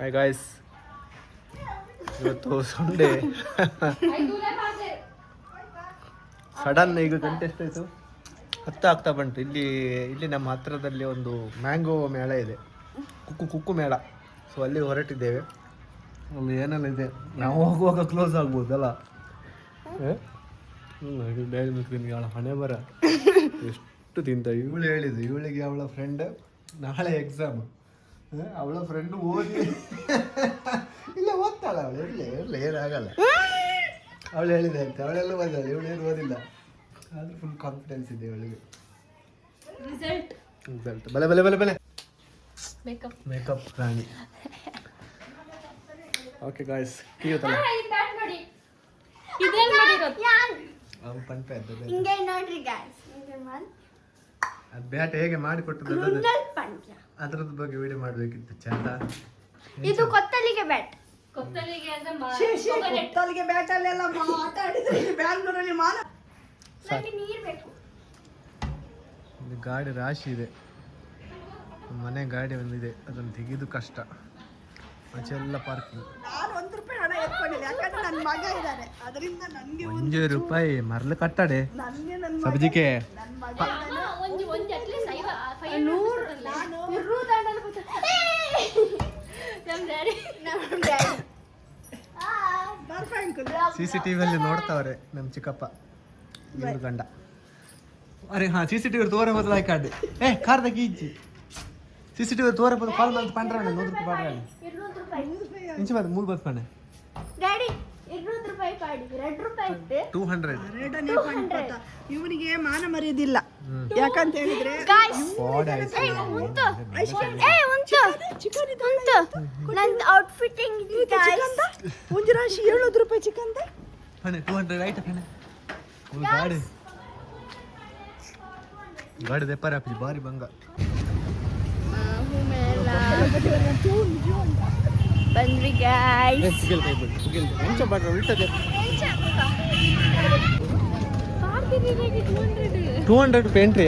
Hi guys, ಇವತ್ತು Sunday. Sudden ಈಗ ಗಂಟೆ ಎಷ್ಟಾಯಿತು? 10 ಆಗ್ತಾ ಬಂತು. ಇಲ್ಲಿ ನಮ್ಮ ಹತ್ತಿರದಲ್ಲಿ ಒಂದು ಮ್ಯಾಂಗೋ ಮೇಳ ಇದೆ, ಕುಕ್ಕು ಮೇಳ. ಸೊ ಅಲ್ಲಿ ಹೊರಟಿದ್ದೇವೆ. ಅಲ್ಲಿ ಏನೆಲ್ಲ ಇದೆ, ನಾವು ಹೋಗುವಾಗ ಕ್ಲೋಸ್ ಆಗ್ಬೋದಲ್ಲ. ಡೈರಿ ಮಿಲ್ಕ್ ತಿನ್ಗೆ ಅವಳ ಹಣೆ ಬರ ಎಷ್ಟು ತಿಂತ. ಇವಳು ಹೇಳಿದ್ದು, ಇವಳಿಗೆ ಅವಳ ಫ್ರೆಂಡ್ ನಾಳೆ ಎಕ್ಸಾಮ್. ಅವಳ ಫ್ರೆಂಡು ಓದಿ ಇಲ್ಲ ಓದ್ತಾಳೆ ಅವಳು. ಇರಲಿ ಏನಾಗಲ್ಲ. ಅವಳು ಹೇಳಿದೆ ಅಂತ, ಅವಳೆಲ್ಲ ಓದಿದ್ದಾಳೆ, ಇವಳೇನು ಓದಿಲ್ಲ. ಆದ್ರೆ ಫುಲ್ ಕಾನ್ಫಿಡೆನ್ಸ್ ಇದೆ ಅವಳಿಗೆ. ರಿಸಲ್ಟ್ ಬಲೆ ಬಲೆ ಬಲೆ ಬಲೆ ಮೇಕಪ್ ರಾಣಿ. ಓಕೆ ಗಾಯ್ಸ್, ಕಿಯುತ್ತಲ್ಲ ಅವು ಪಂಪೆ ಅದು ಬ್ಯಾಟ್ ಹೇಗೆ ಮಾಡಿಕೊಟ್ಟದ್ದು ಅದ್ರದ್ದು ಬಗ್ಗೆ ವಿಡಿಯೋ ಮಾಡಬೇಕಿತ್ತು. ಚಂದ. ಇದು ಕೊತ್ತಲಿಗೆ ಬ್ಯಾಟ್. ಕೊತ್ತಲಿಗೆ ಬ್ಯಾಟ್ ಅಲ್ಲೆಲ್ಲ ಮಾತಾಡಿದ್ರೆ ಬ್ಯಾಂಗ್ಳೂರಲ್ಲಿ ನೀರು ಬೇಕು. ಇಲ್ಲಿ ಗಾಡಿ ರಾಶಿ ಇದೆ, ಮನೆ ಗಾಡಿ ಒಂದಿದೆ, ಅದನ್ನು ತೆಗೆದು ಕಷ್ಟ. ಆಚೆಲ್ಲ ಪಾರ್ಕಿಂಗ್. ನಾನು ₹1 ಹಣ ಎತ್ಕೊಂಡಿಲ್ಲ, ಯಾಕಂದ್ರೆ ನನ್ನ ಮಗ ಇದ್ದಾರೆ, ಅದರಿಂದ ನನಗೆ ₹1 ಮರಳು ಕಟ್ಟಡೆ ನನ್ನ ಸಬ್ಜಿಗೆ ಮಗ CCTV ನೋಡ್ತಾವ್ರೆ ನಮ್ಮ ಚಿಕ್ಕಪ್ಪ ಇವ್ರ ಗಂಡ. ಅರೆ ಹಾ, CCTV ತೋರ ಮೊದಲು ಹಾಕಾಡೆ ಕಾರ್ದಾಗ ಈಜಿ CCTV ತೋರ ಮೊದಲು ಕಾಲ್ ಮಾಡಿ ಪಂಡ್ರಾಣ ₹100 ಪಾಡ್ರಾಣ ಇಂಚೆ ಮತ್ತೆ 3 ಬಸ್ ಪಣೆ ಡ್ಯಾಡಿ ₹200 ಪಾಡಿ ₹200 ಇವನಿಗೆ ಮಾನ ಮರ್ಯಾದಿಲ್ಲ. ಯಾಕಂತ ಹೇಳಿದ್ರೆ ನನ್ನ ಔಟ್ಫಿಟ್ಟಿಂಗ್ ಒಂದು ರಾಶಿ ₹700 ಚಿಕನ್ ಪಣೆ 200 ರೈಟ್ ಪಣೆ. ಗಾಡಿ ದೆಪ್ಪರ ಹಾಕಿ ಬಾರಿ ಬಂಗ ಬಂದ್ವಿ ಗಾಯ್ಸ್. 200 ಎಂಟ್ರಿ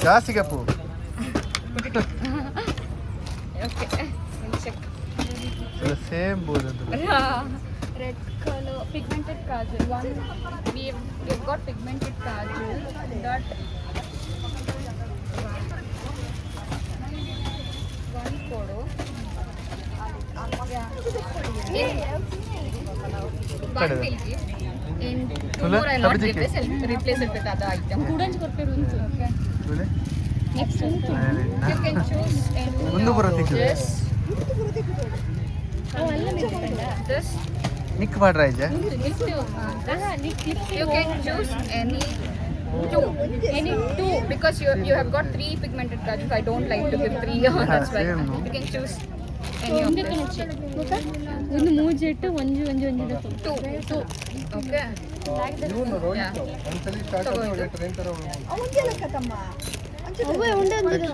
ಜಾಸ್ತಿ ಕಪ್ಪು. Same board red color pigmented kajal. We've got pigmented kajal. That one kodu. One will give. In tomorrow I not give this. Replace it with other item. Students korperu untu. Okay. Next you can choose any. Yes. This. ನಿಕ್ ಮಾಡ್ರ ಇದೆ. You can choose any two because you have got 3 pigmented kajals. I don't like to give 3. That's why you can choose any of them. ಒಂದು 3 jet ಒಂದು two. Okay. Yeah. ಒಂದ್ಸಲಿ start ಆದ್ರೆ train ತರ ಅವಂಗೆಲ್ಲ ಕತಮ್ಮ ಅವೇ ಉಂಡೆ ಅಂತಿದೆ.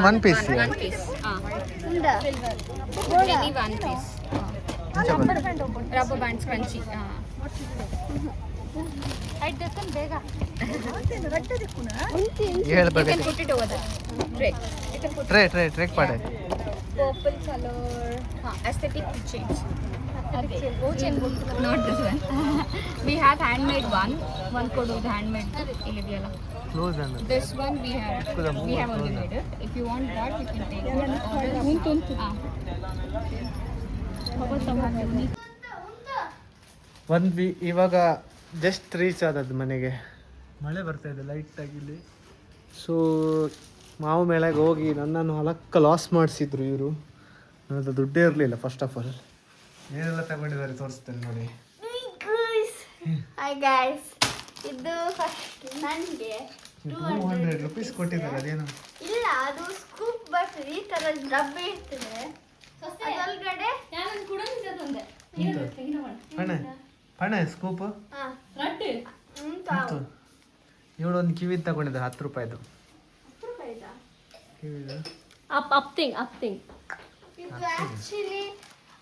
one piece. One piece. Any one piece. Rubber bands crunchy. ಐಟ್ ದಕ್ಕನ್ ಬೇಗ You can put it over there. Tray. You can put try ಪಾಡೆ. purple color. Aesthetic change. Not this one. We have handmade one could do the handmade illegala. Close ಅನ್ನ This one we have only made it. If you want that you can take it. ಬಂದ್ವಿ ಇವಾಗ. Just reach ಆದದ್ದು ಮನೆಗೆ. ಮಳೆ ಬರ್ತಾ ಇದೆ ಲೈಟಾಗಿ ಇಲ್ಲಿ. ಸೊ ಮಾವು ಮೇಳೆಗೆ ಹೋಗಿ ನನ್ನನ್ನು ಹೊಲಕ್ಕೆ ಲಾಸ್ ಮಾಡಿಸಿದ್ರು ಇವರು. ನನ್ನದು ದುಡ್ಡೇ ಇರಲಿಲ್ಲ. ಫಸ್ಟ್ ಆಫ್ ಆಲ್ ಏನೆಲ್ಲ ತಗೊಂಡಿದ್ದಾರೆ ತೋರಿಸ್ತೇನೆ ನೋಡಿ. ಹಾಯ್ ಗಾಯ್ಸ್, ಇದು ಫಸ್ಟ್ ನನಗೆ ₹200 ಕೊಟ್ಟಿದ್ದಾರೆ. ಅದೇನು ಇಲ್ಲ, ಅದು ಸ್ಕೂಪ್ ಬರ್ತದೆ, ಈ ತರ ಡಬ್ಬೆ ಇರ್ತದೆ. ಅದೊಳಗಡೆ ಪಣೆ ಸ್ಕೂಪ್ ಇವಳು ಒಂದು ಕಿವಿ ತಗೊಂಡಿದ್ದೆ ₹10. ಕಿವಿದು up thing ಇದು ಆಕ್ಚುಲಿ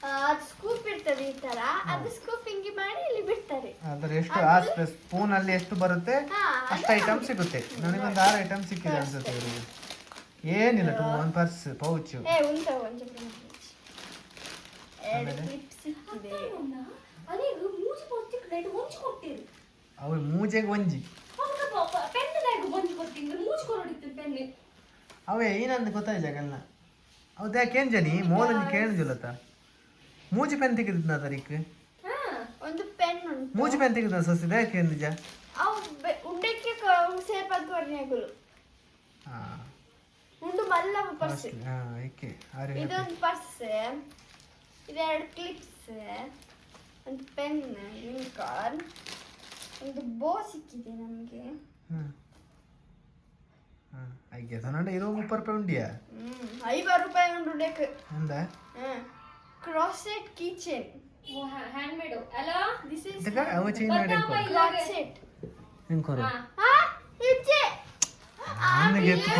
ಅದು ಸ್ಕೂಪ್ ಇರ್ತದೆ ಈ ತರ ಅದು ಸ್ಕೂಪ್ ಹಿಂಗೆ ಮಾಡಿ ಇಲ್ಲಿ ಬಿಡ್ತಾರೆ. ಅದರ ಎಷ್ಟು ಆ ಸ್ಪೂನ್ ಅಲ್ಲಿ ಎಷ್ಟು ಬರುತ್ತೆ ಹಾ, ಅಷ್ಟು ಐಟಮ್ ಸಿಗುತ್ತೆ. ನನಗೊಂದು 6 ಐಟಮ್ ಸಿಕ್ಕಿದೆ ಅನ್ಸುತ್ತೆ ಇವರಿಗೆ. ಏನಿಲ್ಲ ಒಂದು ಪರ್ಸ್ ಪೌಚ್ ಏ ಉಂಟ ಒಂದು ಎರಡು ಕ್ಲಿಪ್ ಸಿಕ್ಕಿದೆ. ಅವು ಮೂಜೆಗೆ ಒಂಜಿ ಅವೇ ಏನಂತ ಗೊತ್ತಾಯ್ತು ಜಗನ್ನ ಹೌದಾ ಕೇಂಜನಿ ಮೋಲಂಜಿ ಕೇಳಿದಿಲ್ಲತ್ತ ಮೂಜಿ ಪೆನ್ ತೆಗೆದಿದ್ನ ತರೀಕ್ ಒಂದು ಪೆನ್ ಉಂಟು. ಮೂಜಿ ಪೆನ್ ತೆಗೆದ ಸೊಸಿದೆ ಕೇಂದಿಜ ಅವು ಉಂಡಕ್ಕೆ ಸೇಪದ ಕೊರ್ನೆಗಳು ಹಾ ಉಂಡು ಮಲ್ಲ ಪರ್ಸ್. ಹಾ ಏಕೆ ಆರೆ ಇದೊಂದು ಪರ್ಸ್, ಇದೆರಡು ಕ್ಲಿಪ್ಸ್, ಒಂದು ಪೆನ್, ಯೂನಿಕಾರ್ನ್, ಒಂದು ಬೋ ಸಿಕ್ಕಿದೆ ನಮಗೆ. ಐಗೆ ತನಂಡ 30 ರೂಪಾಯಿ ಉಂಡಿಯಾ 50 ರೂಪಾಯಿ ಉಂಟು ಡೆಕ್. ఉందా ಕ್ರಾಸೆಟ್ ಕಿಚನ್ ಹ್ಯಾಂಡ್ಮೇಡ್ ಅಲ್ಲ ದಿಸ್ ಇಸ್ ಇದಕ್ಕ ಅವ ಚೈನ್ ಮಾಡಿ ಕ್ರಾಸೆಟ್. ಹೆಂಗ್ ಕೊರು ಹಾ ಇಚ್ಚೆ ನನಗೆ ಎತ್ತು